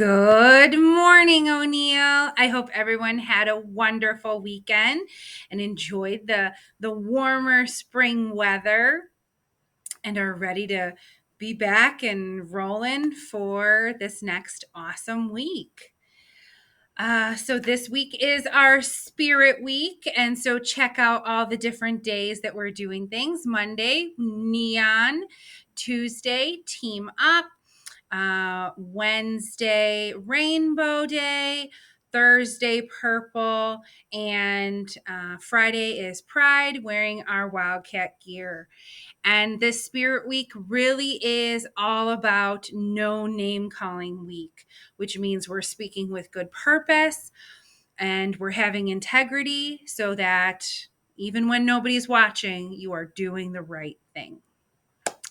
Good morning, O'Neill. I hope everyone had a wonderful weekend and enjoyed the warmer spring weather and are ready to be back and rolling for this next awesome week. So this week is our spirit week, and so check out all the different days that we're doing things. Monday, neon. Tuesday, team up. Wednesday, Rainbow Day. Thursday, Purple. And Friday is Pride, wearing our Wildcat gear. And this Spirit Week really is all about no name calling week, which means we're speaking with good purpose and we're having integrity so that even when nobody's watching, you are doing the right thing.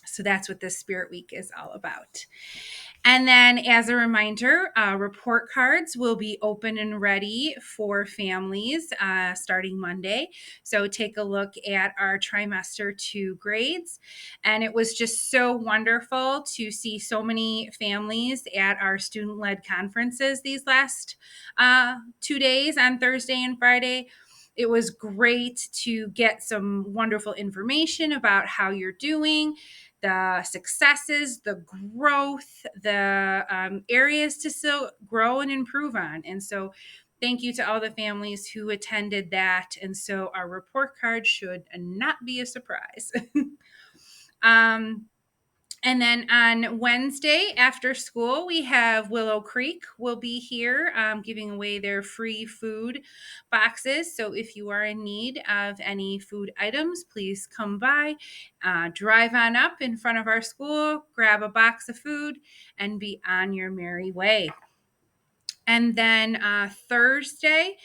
So that's what this Spirit Week is all about. And then, as a reminder, report cards will be open and ready for families starting Monday. So take a look at our trimester 2 grades. And it was just so wonderful to see so many families at our student-led conferences these last 2 days on Thursday and Friday. It was great to get some wonderful information about how you're doing, the successes, the growth, the areas to still grow and improve on. And so thank you to all the families who attended that. And so our report card should not be a surprise. And then on Wednesday after school, we have Willow Creek will be here giving away their free food boxes. So if you are in need of any food items, please come by, drive on up in front of our school, grab a box of food, and be on your merry way. And then Thursday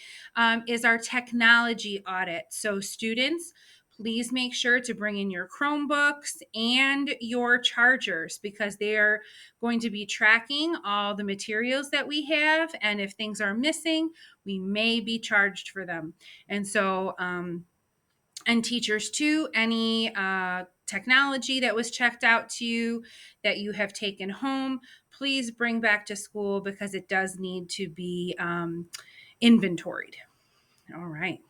is our technology audit. So students, please make sure to bring in your Chromebooks and your chargers because they are going to be tracking all the materials that we have. And if things are missing, we may be charged for them. And so, and teachers too, any technology that was checked out to you that you have taken home, please bring back to school because it does need to be inventoried. All right.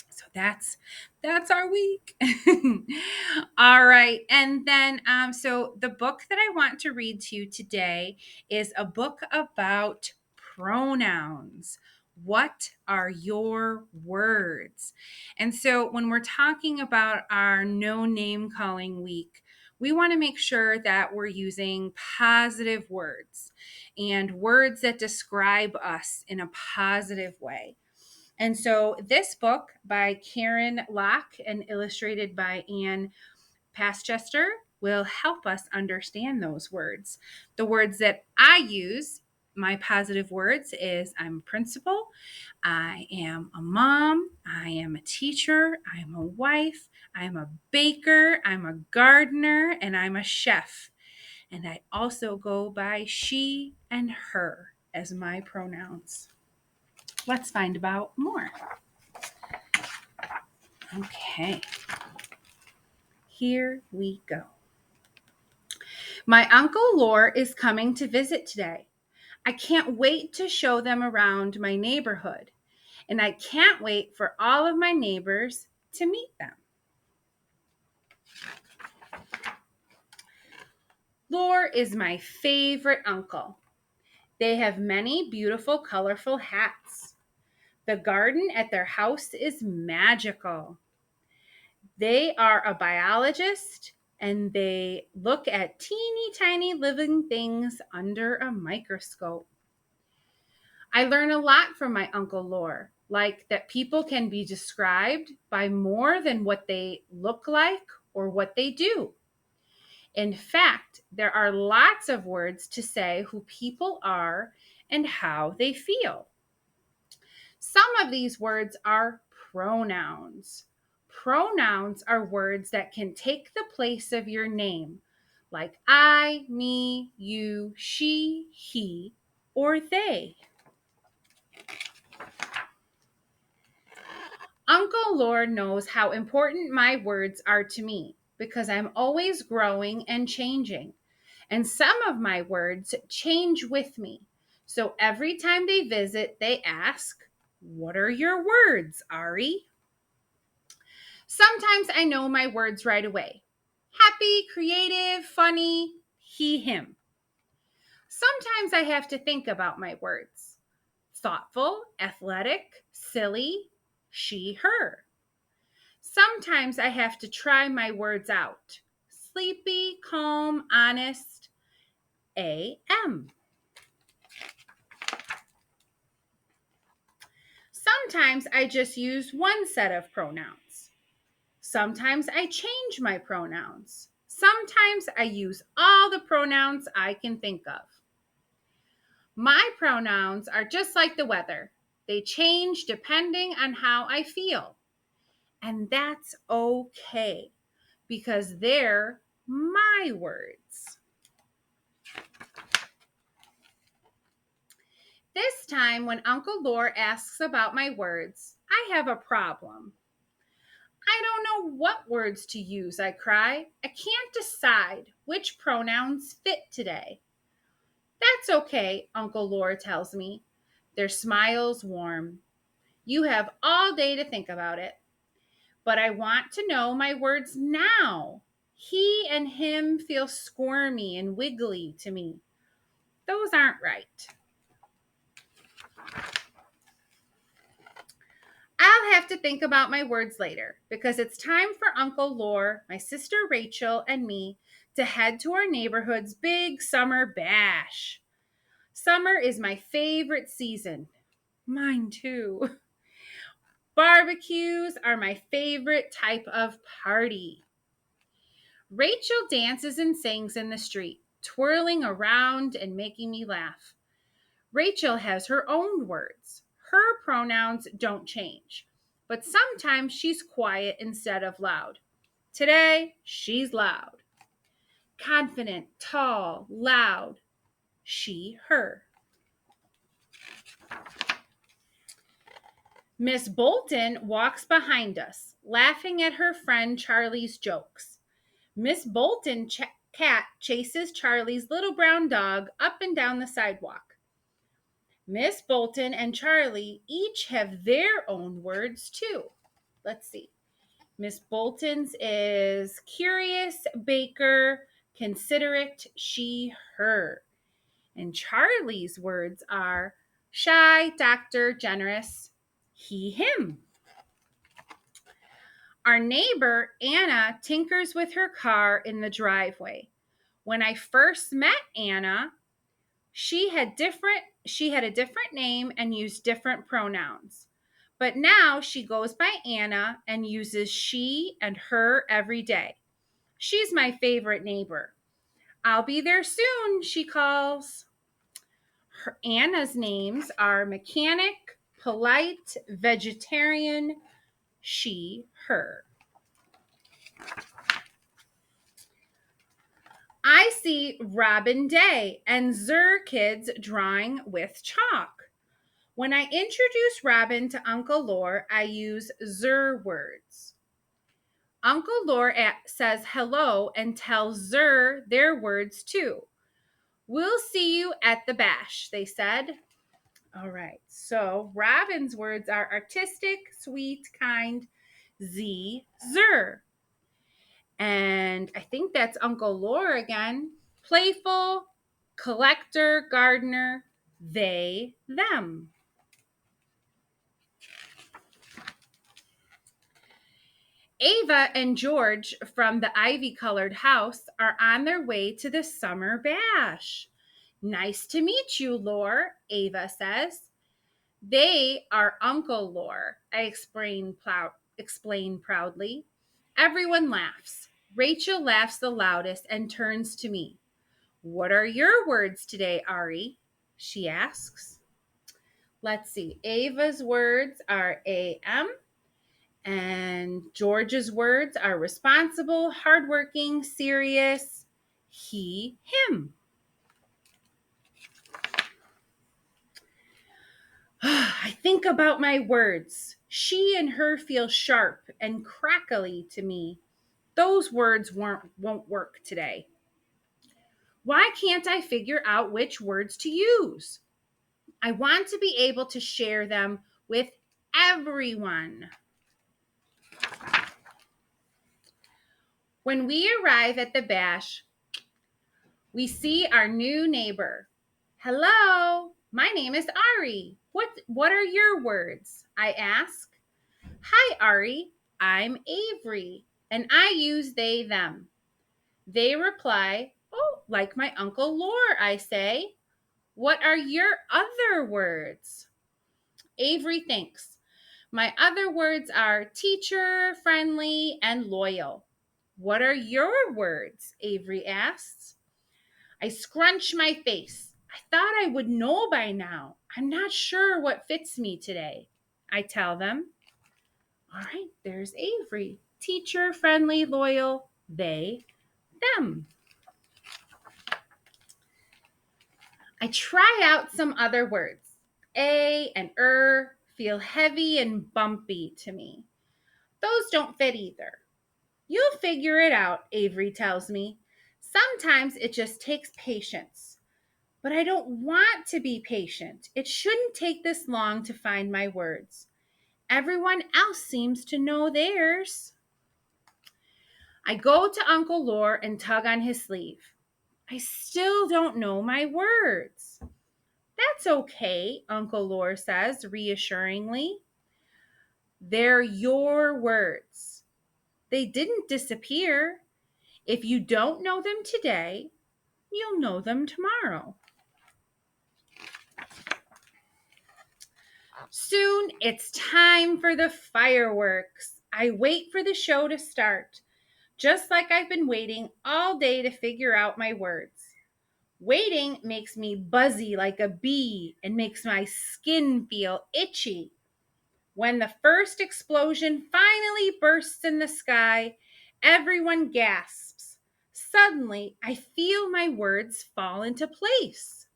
So that's our week. All right. And then so the book that I want to read to you today is a book about pronouns. What are your words? And so when we're talking about our no name calling week, we want to make sure that we're using positive words and words that describe us in a positive way. And so this book by Karen Locke and illustrated by Anne Pastchester will help us understand those words. The words that I use, my positive words, is I'm a principal, I am a mom, I am a teacher, I'm a wife, I'm a baker, I'm a gardener, and I'm a chef. And I also go by she and her as my pronouns. Let's find out more. Okay, here we go. My Uncle Lore is coming to visit today. I can't wait to show them around my neighborhood, and I can't wait for all of my neighbors to meet them. Lore is my favorite uncle. They have many beautiful, colorful hats. The garden at their house is magical. They are a biologist and they look at teeny tiny living things under a microscope. I learn a lot from my Uncle Lore, like that people can be described by more than what they look like or what they do. In fact, there are lots of words to say who people are and how they feel. Some of these words are pronouns. Pronouns are words that can take the place of your name, like I, me, you, she, he, or they. Uncle Lord knows how important my words are to me because I'm always growing and changing. And some of my words change with me. So every time they visit, they ask, "What are your words, Ari?" Sometimes I know my words right away: happy, creative, funny, he, him. Sometimes I have to think about my words: thoughtful, athletic, silly, she, her. Sometimes I have to try my words out: sleepy, calm, honest, AM. Sometimes I just use one set of pronouns. Sometimes I change my pronouns. Sometimes I use all the pronouns I can think of. My pronouns are just like the weather. They change depending on how I feel. And that's okay because they're my words. This time, when Uncle Lore asks about my words, I have a problem. I don't know what words to use, I cry. I can't decide which pronouns fit today. That's okay, Uncle Lore tells me. Their smiles warm. You have all day to think about it. But I want to know my words now. He and him feel squirmy and wiggly to me. Those aren't right. I'll have to think about my words later because it's time for Uncle Lore, my sister Rachel, and me to head to our neighborhood's big summer bash. Summer is my favorite season. Mine too. Barbecues are my favorite type of party. Rachel dances and sings in the street, twirling around and making me laugh. Rachel has her own words. Her pronouns don't change, but sometimes she's quiet instead of loud. Today, she's loud. Confident, tall, loud. She, her. Miss Bolton walks behind us, laughing at her friend Charlie's jokes. Miss Bolton cat chases Charlie's little brown dog up and down the sidewalk. Miss Bolton and Charlie each have their own words too. Let's see. Miss Bolton's is curious, baker, considerate, she, her. And Charlie's words are shy, doctor, generous, he, him. Our neighbor, Anna, tinkers with her car in the driveway. When I first met Anna, she had a different name and used different pronouns. But now she goes by Anna and uses she and her every day. She's my favorite neighbor. I'll be there soon, she calls. Anna's names are mechanic, polite, vegetarian, she, her. I see Robin Day and Zer kids drawing with chalk. When I introduce Robin to Uncle Lore, I use Zer words. Uncle Lore says hello and tells Zer their words too. We'll see you at the bash, they said. All right, so Robin's words are artistic, sweet, kind, Zer. And I think that's Uncle Lore again. Playful, collector, gardener, they, them. Ava and George from the ivy-colored house are on their way to the summer bash. Nice to meet you, Lore, Ava says. They are Uncle Lore, I explain proudly. Everyone laughs. Rachel laughs the loudest and turns to me. What are your words today, Ari? She asks. Let's see. Ava's words are AM, and George's words are responsible, hardworking, serious, he, him. I think about my words. She and her feel sharp and crackly to me. Those words won't work today. Why can't I figure out which words to use? I want to be able to share them with everyone. When we arrive at the bash, we see our new neighbor. Hello, my name is Ari. What are your words? I ask. Hi, Ari. I'm Avery, and I use they, them. They reply, oh, like my Uncle Lore, I say. What are your other words? Avery thinks. My other words are teacher, friendly, and loyal. What are your words? Avery asks. I scrunch my face. I thought I would know by now. I'm not sure what fits me today. I tell them. All right, there's Avery. Teacher, friendly, loyal, they, them. I try out some other words. A and feel heavy and bumpy to me. Those don't fit either. You'll figure it out, Avery tells me. Sometimes it just takes patience. But I don't want to be patient. It shouldn't take this long to find my words. Everyone else seems to know theirs. I go to Uncle Lore and tug on his sleeve. I still don't know my words. That's okay, Uncle Lore says reassuringly. They're your words. They didn't disappear. If you don't know them today, you'll know them tomorrow. Soon it's time for the fireworks. I wait for the show to start, just like I've been waiting all day to figure out my words. Waiting makes me buzzy like a bee and makes my skin feel itchy. When the first explosion finally bursts in the sky, everyone gasps. Suddenly, I feel my words fall into place.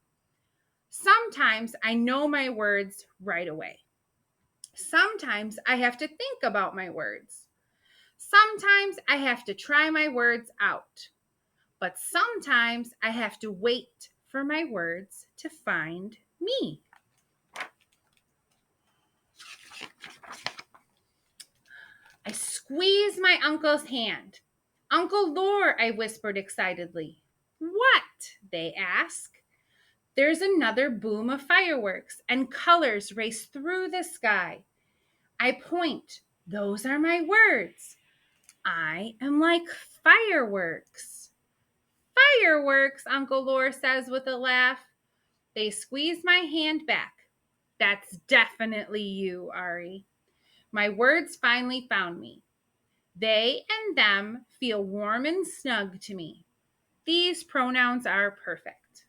Sometimes I know my words right away. Sometimes I have to think about my words. Sometimes I have to try my words out. But sometimes I have to wait for my words to find me. I squeeze my uncle's hand. Uncle Lore, I whispered excitedly. What? They ask. There's another boom of fireworks, and colors race through the sky. I point. Those are my words. I am like fireworks. Fireworks, Uncle Lore says with a laugh. They squeeze my hand back. That's definitely you, Ari. My words finally found me. They and them feel warm and snug to me. These pronouns are perfect.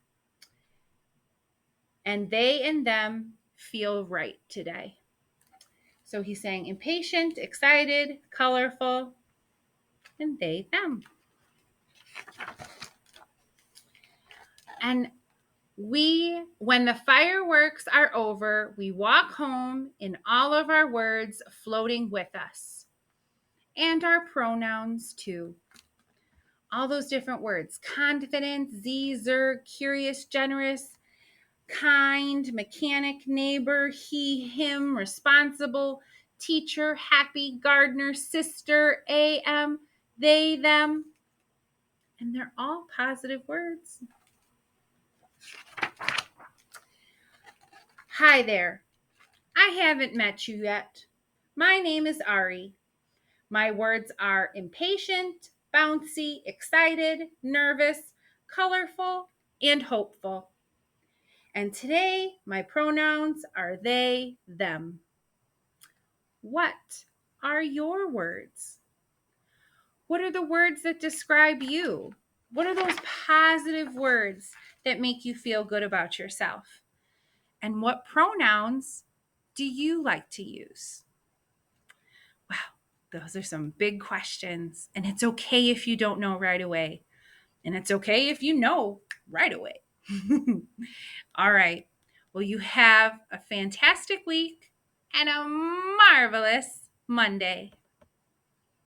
And they and them feel right today. So he's saying impatient, excited, colorful, and they, them. And when the fireworks are over, we walk home in all of our words floating with us. And our pronouns too. All those different words: confident, zer, curious, generous, kind, mechanic, neighbor, he, him, responsible, teacher, happy, gardener, sister, am, they, them. And they're all positive words. Hi there. I haven't met you yet. My name is Ari. My words are impatient, bouncy, excited, nervous, colorful, and hopeful. And today, my pronouns are they, them. What are your words? What are the words that describe you? What are those positive words that make you feel good about yourself? And what pronouns do you like to use? Wow, those are some big questions. And it's okay if you don't know right away. And it's okay if you know right away. All right. Well, you have a fantastic week and a marvelous Monday.